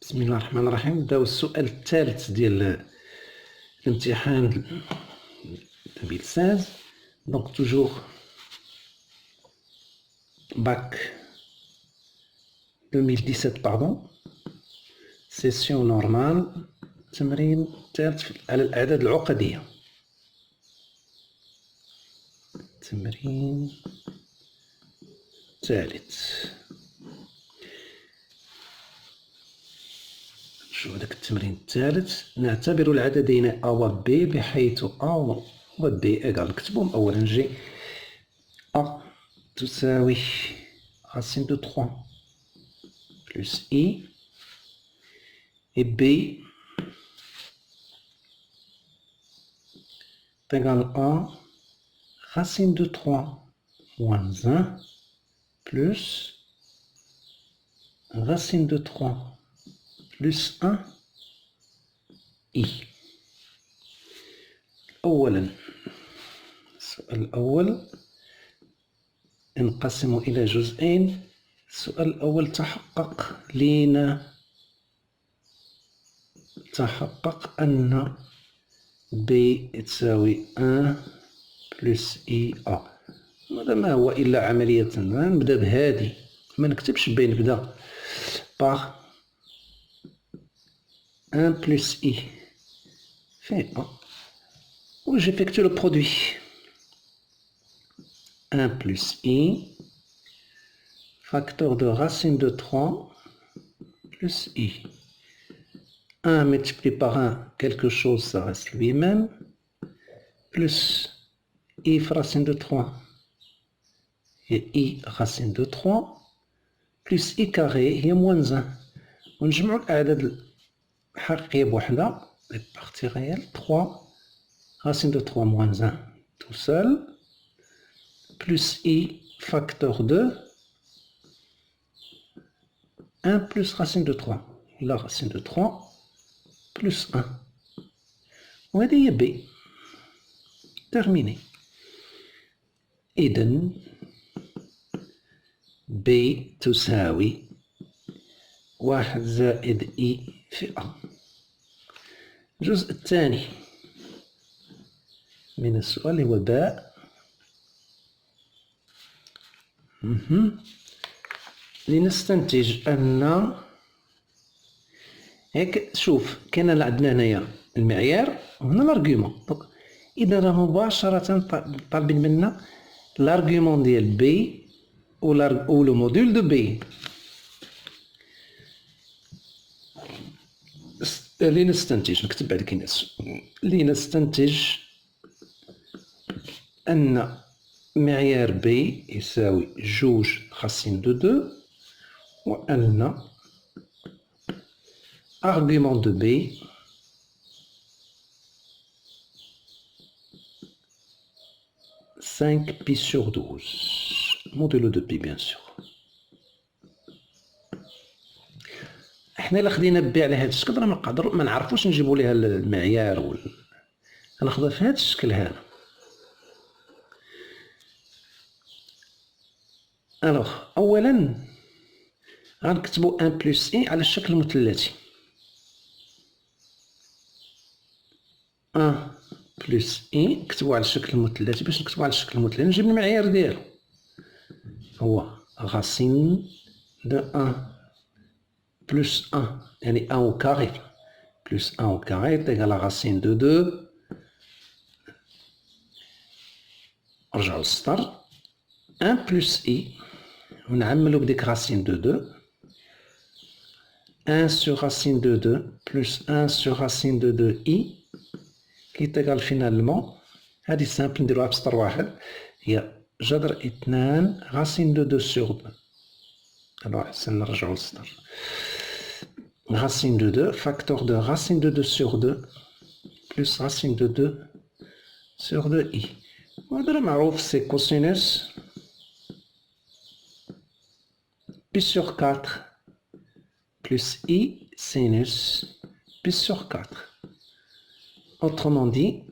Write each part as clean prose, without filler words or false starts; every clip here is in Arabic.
بسم الله الرحمن الرحيم. نبداو السؤال الثالث ديال الامتحان 2016. دونك توجور باك 2017 باردون، سيسيون نورمال، تمرين ثالث على الأعداد العقدية. تمرين ثالث. شوف هذاك التمرين الثالث. نعتبر العددين A و B بحيث A و B إيكال. نكتبهم أولا. جي A تساوي racine de 3 plus I et B égale A racine de 3 moins 1 plus racine de 3 plus 1 I. أولا السؤال الأول انقسم إلى جزئين. السؤال الأول تحقق أن B تساوي 1 plus IA. هذا ما هو إلا عملية. نبدأ بهذه، ما نكتبش B، نبدأ par 1 plus I fait 1. Où j'effectue le produit. 1 plus I, facteur de racine de 3 plus I. 1 multiplié par 1, quelque chose, ça reste lui-même, plus I racine de 3 et I racine de 3, plus I carré, il y a moins 1. ونجمعوا الأعداد الحقيقية بوحدة، les parties réelles. 3 racine de 3 moins 1 tout seul, plus I facteur de 1 plus racine de 3, la racine de 3 plus 1. وهذه هي B. terminé. إذن B تساوي 1 زائد I في A. الجزء الثاني من السؤال هو باء. لنستنتج أن هيك. شوف، كان عندنا هنايا المعيار وهنا الارغيومون. إذا راه مباشرة طالبين منا الارغيومون ديال بي و لو موديل دو بي. لنستنتج، نكتب بعد كاين لنستنتج أن معيار بي يساوي 2 racine de 2 وأن argument de B cinq pi sur 12 modulo de P bien sûr. احنا الا خدينا بي على هذا الشكل راه ما نعرفوش نجيبوا ليها المعيار غناخذها في هذا الشكل هذا. الوغ اولا غنكتبوا 1 بلس اي على الشكل المثلثي. 1 بلس اي نكتبوا على الشكل المثلثي. باش نكتبوا على الشكل المثلثي نجيب المعيار ديالو، هو racine de 1 plus 1 يعني 1 au carré plus 1 au carré est égal à racine de 2. نرجعوا للسطر. 1 plus i ونعملوا بديك racine de 2. 1 sur racine de 2 plus 1 sur racine de 2i qui est égal finalement، هذه سامبل نديروها بسطر واحد، هي جذر 2 racine de 2 sur 2. alors أحسن نرجعوا للسطر. racine de 2 facteur de racine de 2 sur 2 plus racine de 2 sur 2i. وهذا معروف، c'est cosinus pi sur 4 plus i sinus pi sur 4. Autrement dit,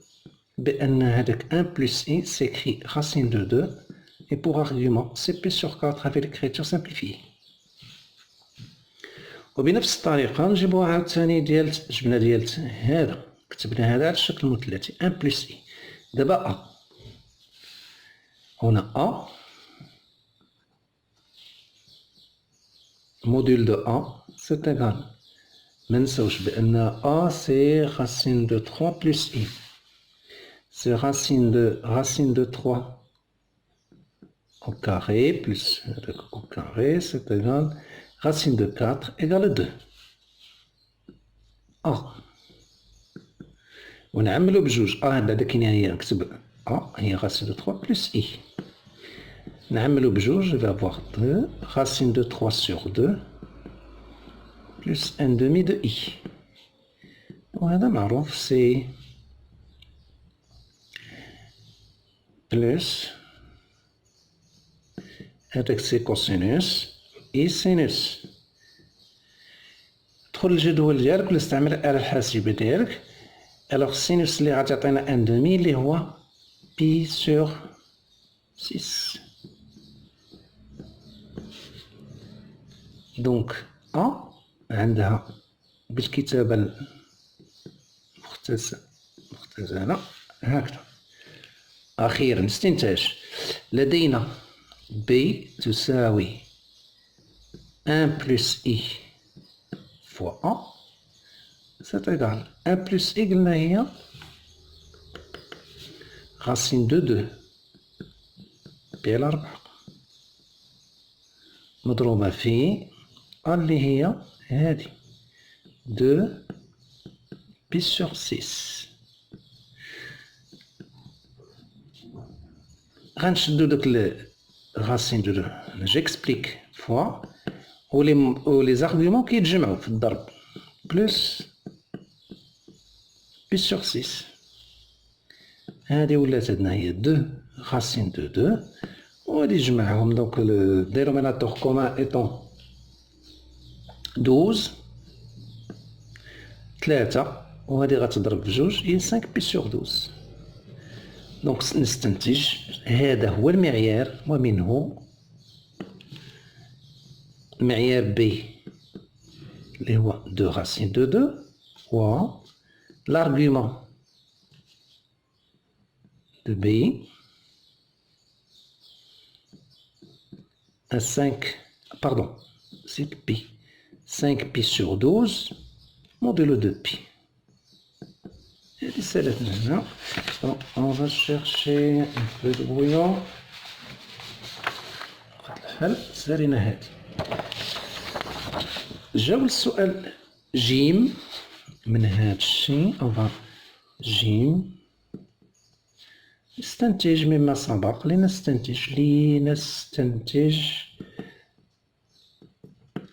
بأن هذاك 1 plus i s'écrit racine de 2 et pour argument c'est pi sur 4 avec l'écriture simplifiée. وبنفس الطريقة نجيبو عاوتاني جبنا ديال هذا، كتبنا هذا على الشكل المثلثي 1 بلس إي. دابا أ، هنا أ موديل دو أ سي إيغال، منساوش بأن أ سي racine de 3 plus I. C'est racine de 3 au carré plus au carré, c'est égal racine de 4 égale 2. أ ونعملو بجوج. أ بعدا كاين هي نكتب أ هي racine de 3 plus I. نعملو بجوج، je vais avoir 2 racine de 3 sur 2 plus 1 demi de I. وهذا معروف سي بلس هذاك سي كوسينوس إي سينوس. دخل الجدول ديالك ولا استعمل الآلة الحاسبة ديالك. ألوغ السينوس اللي غتعطينا ان دومي اللي هو بي سور 6. دونك أ عندها بالكتابة المختزلة هكذا. أخيرا استنتاج، لدينا B تساوي 1 بلس I فوا A c'est égal 1 بلس I قلنا هي racine de 2 بي على 4 مضروبة في A اللي هي هادي 2 بي سور 6. غنشدو دوك racine de 2 j'explique fois و les arguments كيتجمعوا في الضرب بلس بي سور 6. هادي ولات عندنا هي 2 racine de 2 وغادي نجمعهم. دونك le dénominateur commun étant 12 3 وهادي غتضرب بجوج هي 5 بي سور 12. دونك نستنتج هذا هو المعيار ومنه معيار بي اللي هو 2 racine de 2 و l'argument de B à 5 pardon c'est pi 5 pi sur 12 modulo de pi. هذه سالتنا هنا. on va chercher un peu de brouillon. الحل سالينا هادي. جاو السؤال جيم من هاد الشي. on جيم نستنتج مما سبق لنستنتج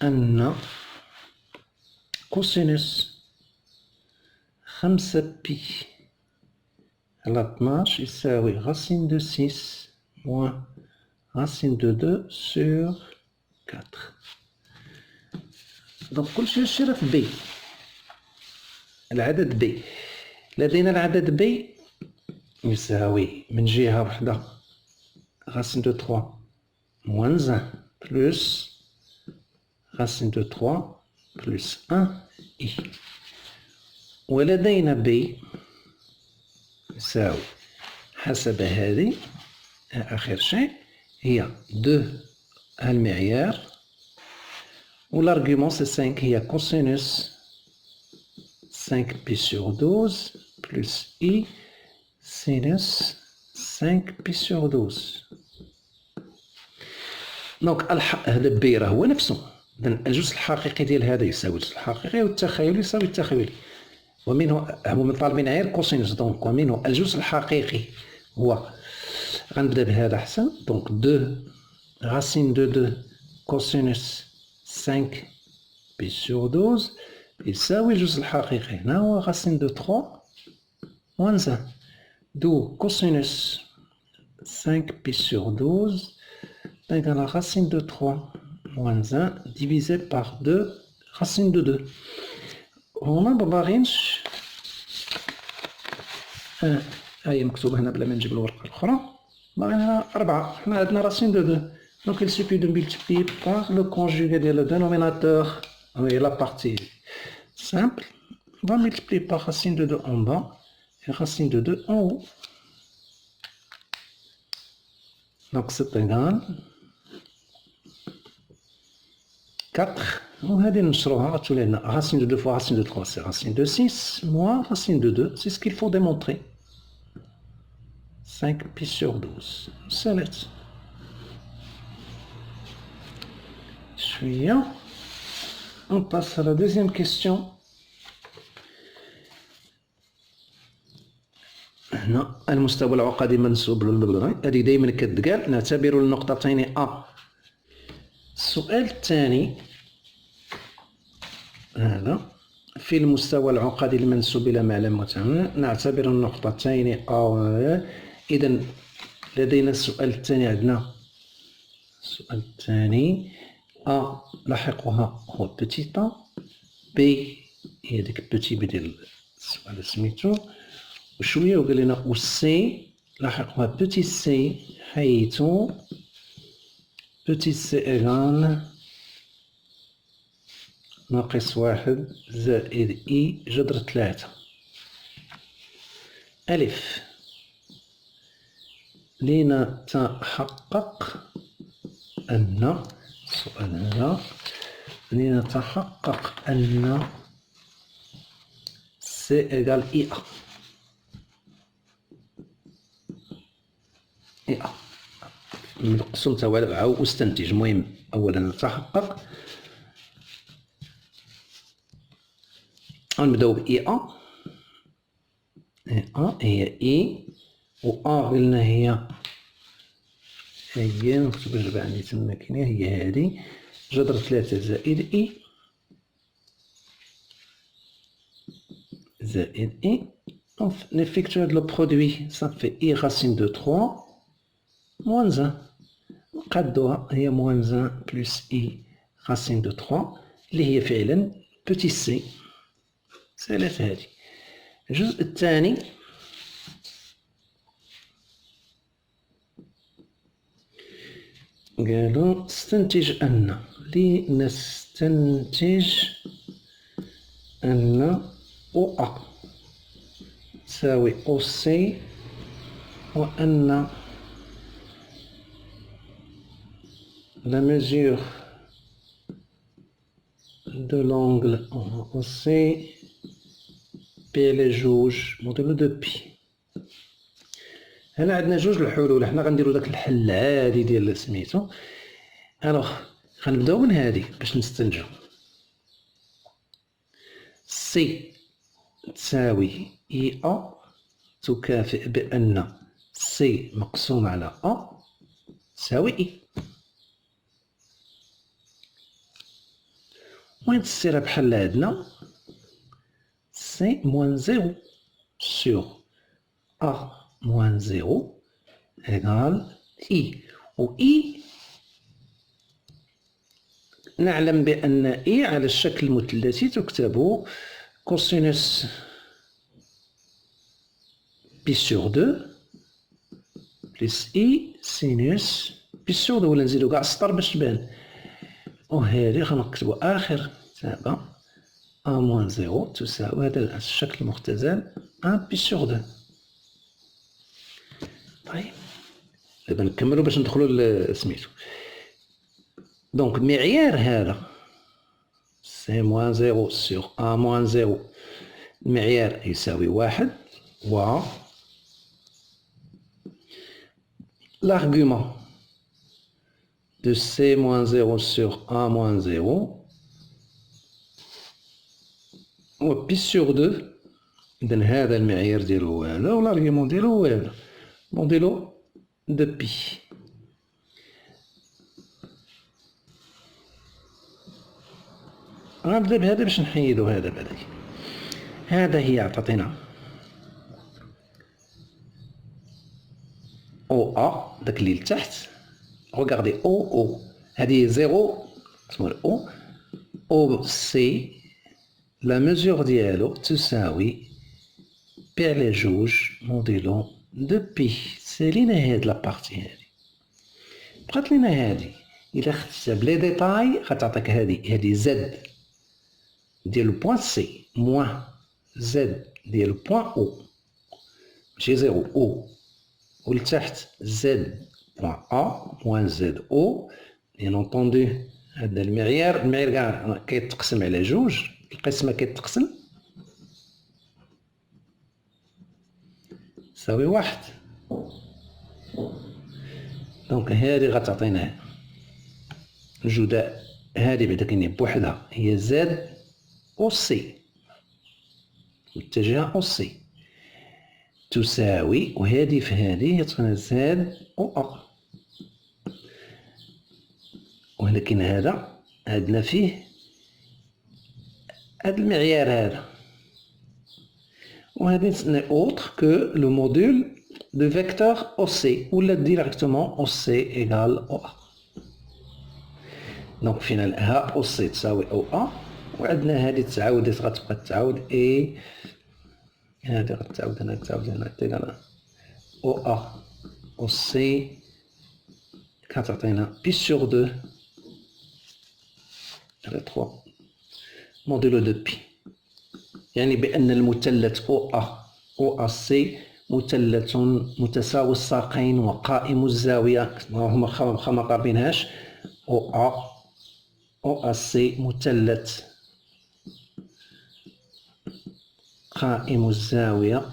أن كوسينوس 5 بي على 12 يساوي racine de 6 moins racine de 2 sur 4. دونك كلشي هادشي راه في بي. العدد بي، لدينا العدد بي يساوي من جهة وحدة racine de 3 moins 1 plus racine de 3 plus 1 I. ولدينا بي يساوي حسب هذه آخر شيء هي 2 المعيار والارجيومون سي 5 هي كوسينوس 5 بي سور 12 بلس I سينوس 5 بي سور 12. دونك هذا بي راه هو نفسه. إذن الجزء الحقيقي ديال هذا يساوي الجزء الحقيقي والتخيلي يساوي التخيلي. ومنه هما طالبين غير كوسينوس. دونك ومنه الجزء الحقيقي هو غنبدا بهذا أحسن. دونك 2 racine de 2 كوسينوس 5 بي سور 12 يساوي الجزء الحقيقي هنا هو racine de 3 moins 1 d'où cosinus 5 pi sur 12 égale à racine de 3 moins 1 divisé par 2 racine de 2. هما مباغينش هاهي مكتوبة هنا بلا ما نجيب الورقة الأخرى. باغيين هنا 4. حنا عندنا racine de 2 donc il suffit de multiplier par le conjugué ديال le dénominateur Oui, la partie simple. On va multiplier par racine de 2 en bas et racine de 2 en haut. Donc c'est égal 4. Racine de 2 fois racine de 3, c'est racine de 6, moins racine de 2, c'est ce qu'il faut démontrer. 5 pi sur 12. C'est net. Suivant. On passe à la deuxième question. هنا المستوى العقدي منسوب هذه دائما كتقال، نعتبر النقطتين A. السؤال الثاني هذا في المستوى العقدي المنسوب إلى معلم متعامل، نعتبر النقطتين A و B. إذا لدينا السؤال الثاني، عندنا السؤال الثاني A لاحقها هو بتيت A، B هي ديك بتي بي ديال السؤال سميتو، وشوية وقال لنا و سي لاحقها بتي سي، حيث بتي سي إيغال ناقص 1 زائد إي جذر 3. ألف لنتحقق أن السؤال هذا لنتحقق أن سي إيغال إي أ. إي أ مقسوم توالع أو أستنتج. المهم أولا نتحقق، غنبداو بإي أ. إي أ هي إي و أ قلنا هي نكتب الجبع عندي تما كاينة، هي هادي جذر 3 زائد إي زائد إي. نفيكتو هاد لو برودوي صافي إي راسين دو 3 موان 1، نقادوها هي موان 1 بلس إي راسين دو 3 اللي هي فعلا بوتي سي. سالات هادي. الجزء الثاني قالوا استنتج أن، لنستنتج أن أو أ تساوي أو سي، وأن la mesure de l'angle OC بي على جوج موديلو دو بي. هنا عندنا جوج الحلول، حنا غنديرو داك الحل العادي ديال سميتو. الوغ غنبداو من هادي باش نستنتجو سي تساوي اي ا تكافئ بأن سي مقسوم على ا تساوي اي. وين السيرة بحال عندنا سي موان زيرو سور ا موان زيرو إيغال إي، و إي نعلم بأن إي على الشكل المثلثي تكتب كوسينوس بي سور دو بلس إي سينوس بي سور دو، ولا نزيدو كاع السطر باش تبان. وهادي غنكتبو آخر تابع أ موان زيرو تساوي هذا الشكل المختزل أ بي سور دو. طيب دابا نكملو باش ندخلو لسميتو. دونك المعيار هذا سي موان زيرو سور أ موان زيرو، المعيار يساوي 1، و l'argument de c moins 0 sur a moins 0 و بي سور 2. إذن هذا المعيار ديالو هو هذا، و l'argument ديالو هو هذا موديلو دو بي. غنبدا بهذا باش نحيدو هذا بعداك. هذا هي عطاتينا او ا داك اللي لتحت. ريغاردي او هذه زيرو اسمها او، او سي لا ميزور ديالو تساوي بي على جوج موديلو دو بي. سالينا هاد لابارتي هادي، بقات لينا هادي. إلا خديتها بلي ديتاي غتعطيك هادي زد ديال البوان سي موان زد ديال البوان او ماشي زيرو او ولتحت زد بوان ا موان زد او بيان اونطوندو هذا المعيار كاع كيتقسم على جوج القسمه كيتقسم تساوي واحد دونك هادي غتعطينا الجداء هادي بعدا كاينين بوحدها هي زد او سي متجهة او سي تساوي وهادي في هادي تعطينا زد او ا وهنا كاين هذا عندنا فيه هاد المعيار هذا وهذا نسمى اوتر كو لو موديل دو فيكتور او سي ولا ديريكتومون او سي ايغال او ا دونك فينا ها او سي تساوي او ا وعندنا هذه تعاودت غتبقى تعاود اي هذه غتعاود هنا تعاود هنا تيغال او ا او سي كتعطينا بي سور دو على 3 موديلو دو بي يعني بأن المثلث او ا سي مثلث متساوي الساقين وقائم الزاوية هما ما قاربينهاش او ا سي مثلث قائم الزاوية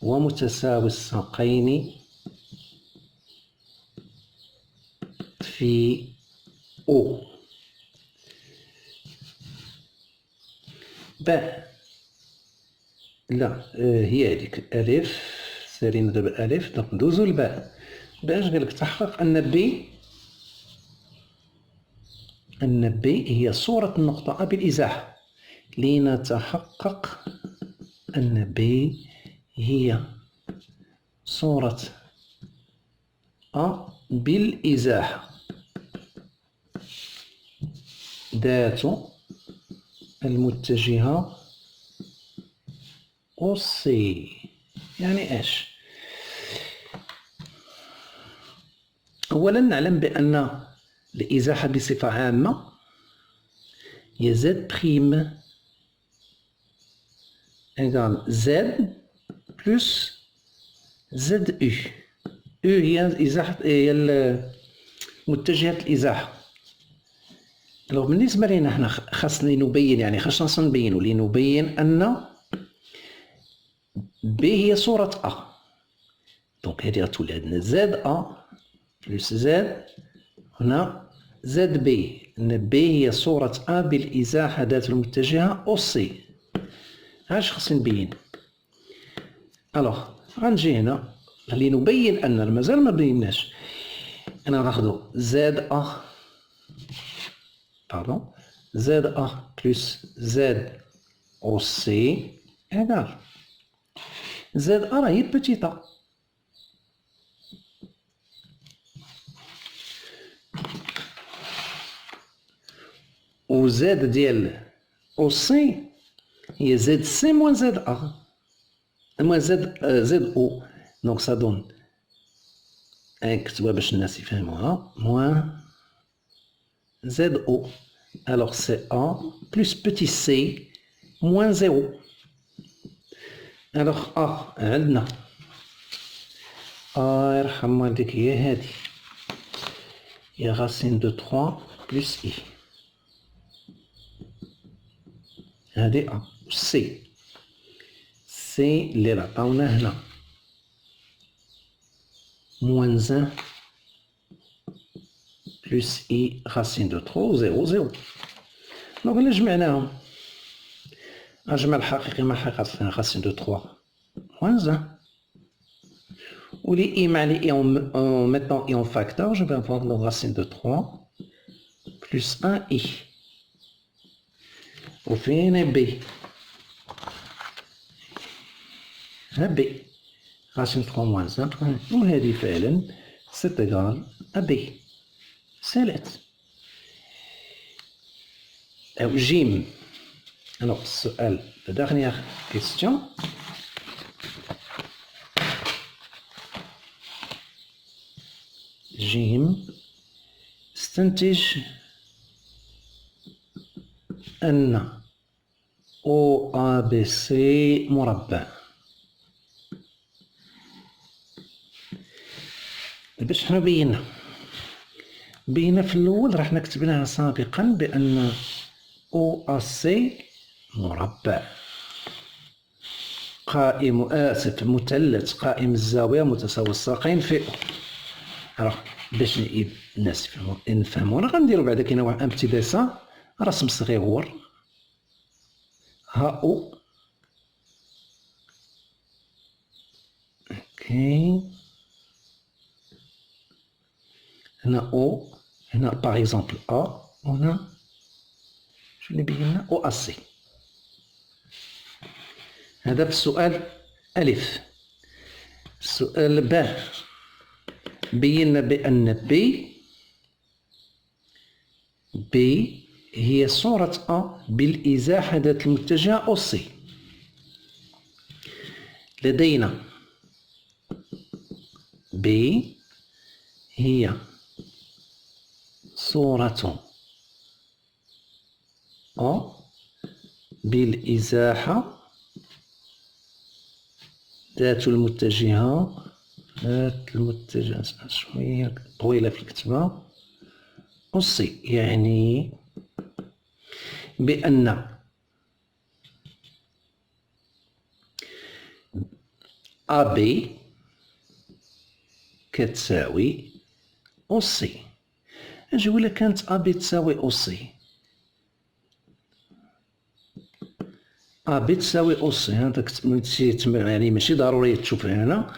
ومتساوي الساقين في او باء لا هي هذيك ألف سالينا دابا ألف دونك ندوزو لباء باش قالك تحقق أن بي هي صورة النقطة أ بالإزاحة لنتحقق أن بي هي صورة أ بالإزاحة ذات المتجهة أو سي يعني ايش؟ أولا نعلم بأن الإزاحة بصفة عامة هي زد بريم إيغال زد بلس زد أو هي الإزاحة هي متجهة الإزاحة. الوغ بالنسبة لينا حنا خاصني نبين يعني خاصنا نبينو لنبين أن بي هي صورة أ دونك هادي غتولي عندنا زد أ بلس زد هنا زد بي أن بي هي صورة أ بالإزاحة ذات المتجهة أو سي. هاش خاصني نبين. ألوغ غنجي هنا لنبين أن مازال ما بيناش أنا غناخدو زد أ باردون زد أ بلس زد أو سي إيغال زد أ راهي بتيت أ و زد ديال أو سي هي زد سي موان زد أ موان زد أو دونك سا دون نكتبوها باش الناس يفهموها موان زد أو alors c'est A plus petit c moins 0 alors A عندنا يرحم والديك هي هادي هي راسين دو 3 بلس I هادي A سي اللي عطاونا هنا moins 1 بلس I racine de 3 0 0 دونك إلا جمعناهم أجمع الحقيقي مع حقيقة racine de 3 moins 1 ou les I مع les I en mettant I en facteur je vais avoir le racine de 3 plus 1I وفين B ها B racine 3 moins 1 وهذه فعلا c'est égal à B سالات أو جيم. Alors السؤال la dernière question جيم استنتج أن OABC مربع. باش حنا بينا في الأول راه حنا كتبناها سابقا بأن OAC مربع قائم مثلث قائم الزاوية متساوي الساقين في راه باش الناس نفهمو راه غنديرو بعدا كاينه واحد ان بتي ديسان رسم صغيور ها او اوكي هنا او هنا باغ اكزومبل ا وهنا شنو اللي بينا او اسي. هذا في السؤال ألف. السؤال ب بينا بأن بي هي صورة أ بالإزاحة ذات المتجهة أو سي. لدينا بي هي صورة أ بالإزاحة ذات المتجهة شوية طويلة في الكتابة أوسي، يعني بأن أبي كتساوي أوسي. أجي ولا كانت أبي تساوي أوسي، أبي تساوي أوسي هذاك يعني ماشي ضروري تشوف هنا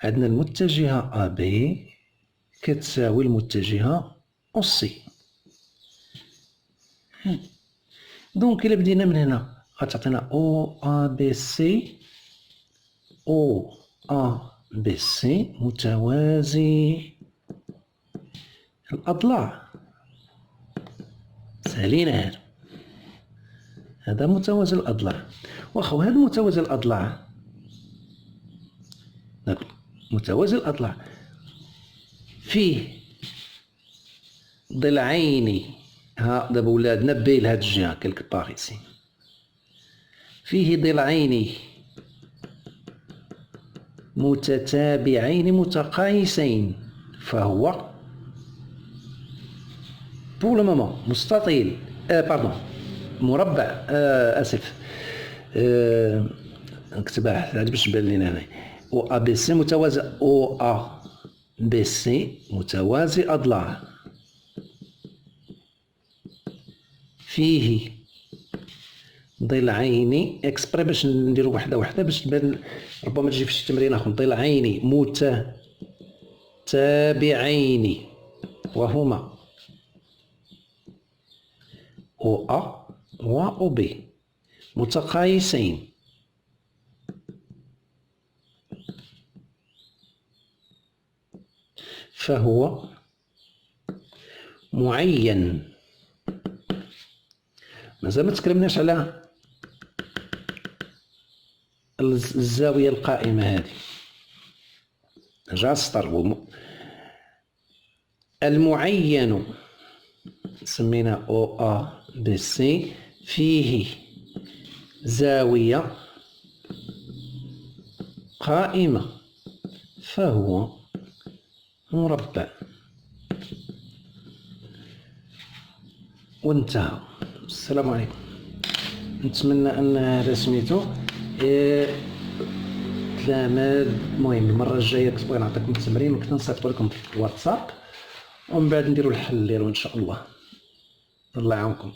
عندنا المتجهة أبي كتساوي المتجهة أوسي. دونك إلا بدينا من هنا غتعطينا أو أ بي سي أو أ بي سي متوازي الأضلاع. سالينا هذا متوازي الأضلاع. واخا هذا متوازي الأضلاع متوازي الأضلاع فيه ضلعين. ها دابا ولاد نبي لهاد الجهة كلك باغ إيسي فيه ضلعين متتابعين متقايسين فهو بور لو مومون مستطيل باردون مربع اسف نكتبها هذا باش تبان لينا هنا او ا بي سي متوازي او ا بي سي متوازي اضلاع فيه ضلعين اكسبري باش نديرو وحده وحده باش تبان ربما تجي في شي تمرين اخر. ضلعين متتابعين وهما او ا و او بي متقايسين فهو معين. مازال ما تكلمناش على الزاوية القائمة هذه. رجع السطر المعين سمينا او ا بي سي فيه زاوية قائمة فهو مربع. وانتهى. السلام عليكم. نتمنى ان هذا سميتو تلامذ. المهم المره الجايه كنت بغي نعطيكم التمرين وكنت نصيفطو لكم في الواتساب ومن بعد نديرو الحل ديالو ان شاء الله. الله يعاونكم.